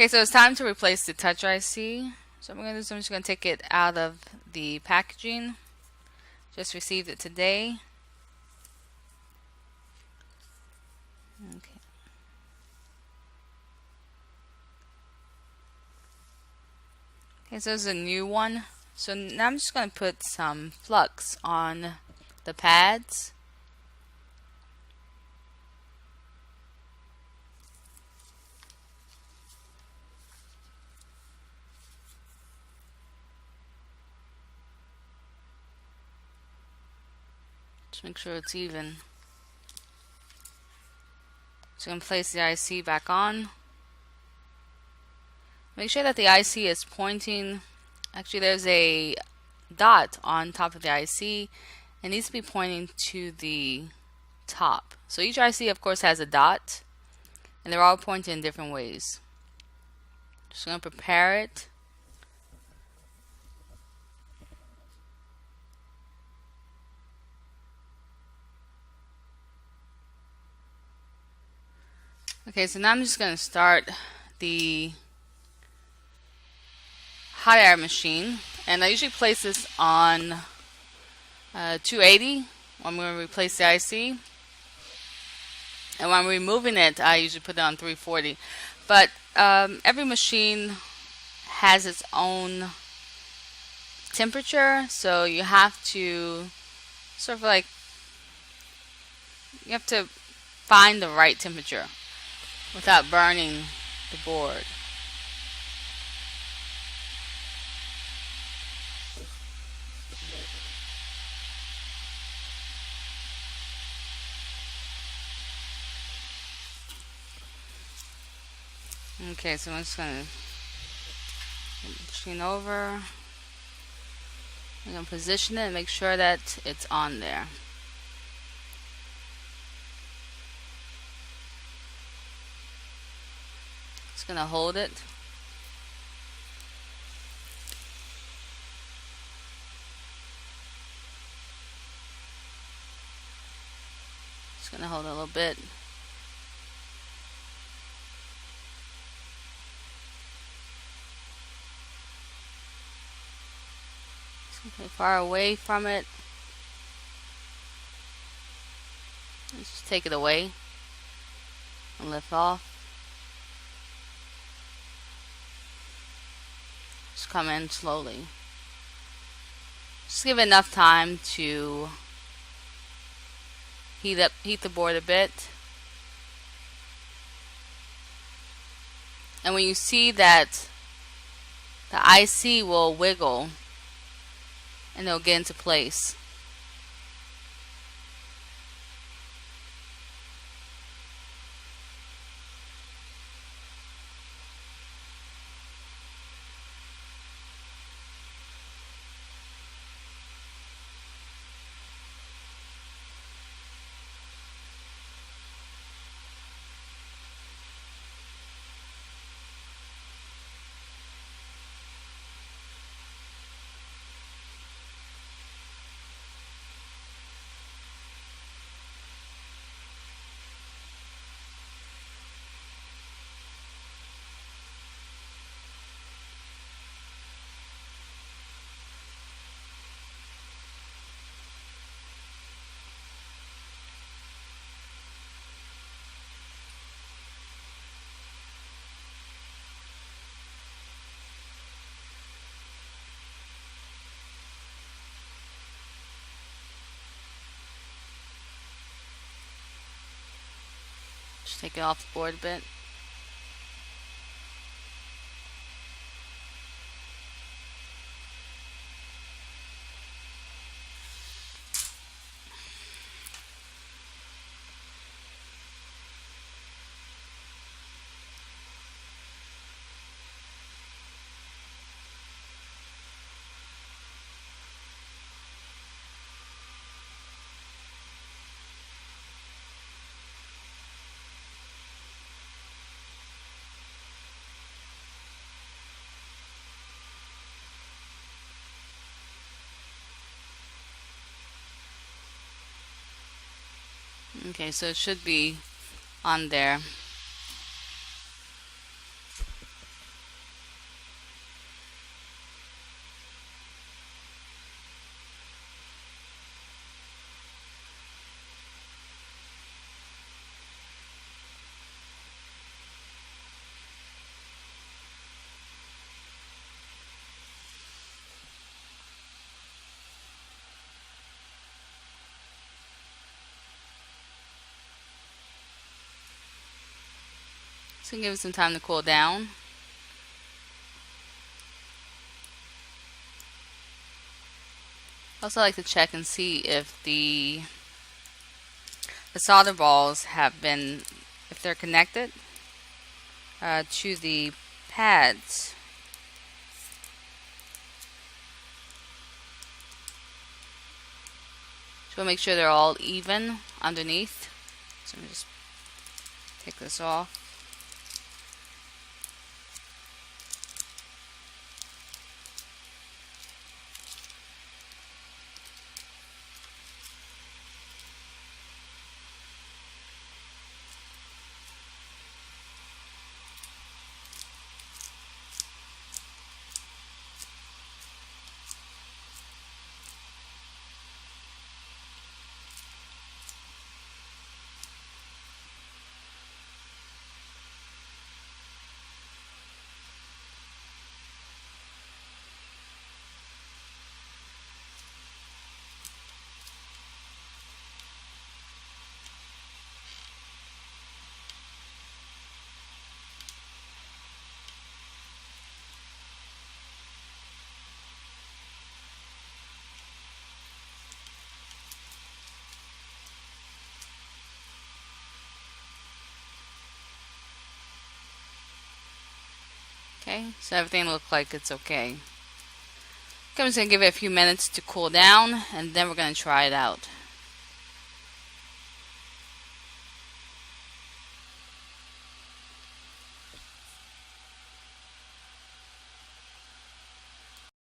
Okay, so it's time to replace the touch IC. So I'm going to do is I'm just going to take it out of the packaging. Just received it today. Okay. Okay, so this is a new one. So now I'm just going to put some flux on the pads. Just make sure it's even. So I'm going to place the IC back on. Make sure that the IC is pointing. Actually, there's a dot on top of the IC. It needs to be pointing to the top. So each IC, of course, has a dot, and they're all pointed in different ways. Just going to prepare it. Okay, so now I'm just going to start the hot air machine, and I usually place this on 280 when we replace the IC, and when I'm removing it I usually put it on 340. But every machine has its own temperature, so you have to sort of like you have to find the right temperature without burning the board. Okay, so I'm just gonna machine over. I'm gonna position it and make sure that it's on there. Just gonna hold it. Just gonna hold it a little bit. Okay, far away from it. Let's just take it away and lift off. Just come in slowly. Just give it enough time to heat the board a bit. And when you see that the IC will wiggle and it'll get into place. Just take it off the board a bit. Okay, so it should be on there. So give it some time to cool down. Also, I like to check and see if the solder balls have been, if they're connected to the pads. So we'll make sure they're all even underneath. So let me just take this off. Okay, so everything looks like it's okay. Okay, I'm just going to give it a few minutes to cool down, and then we're going to try it out.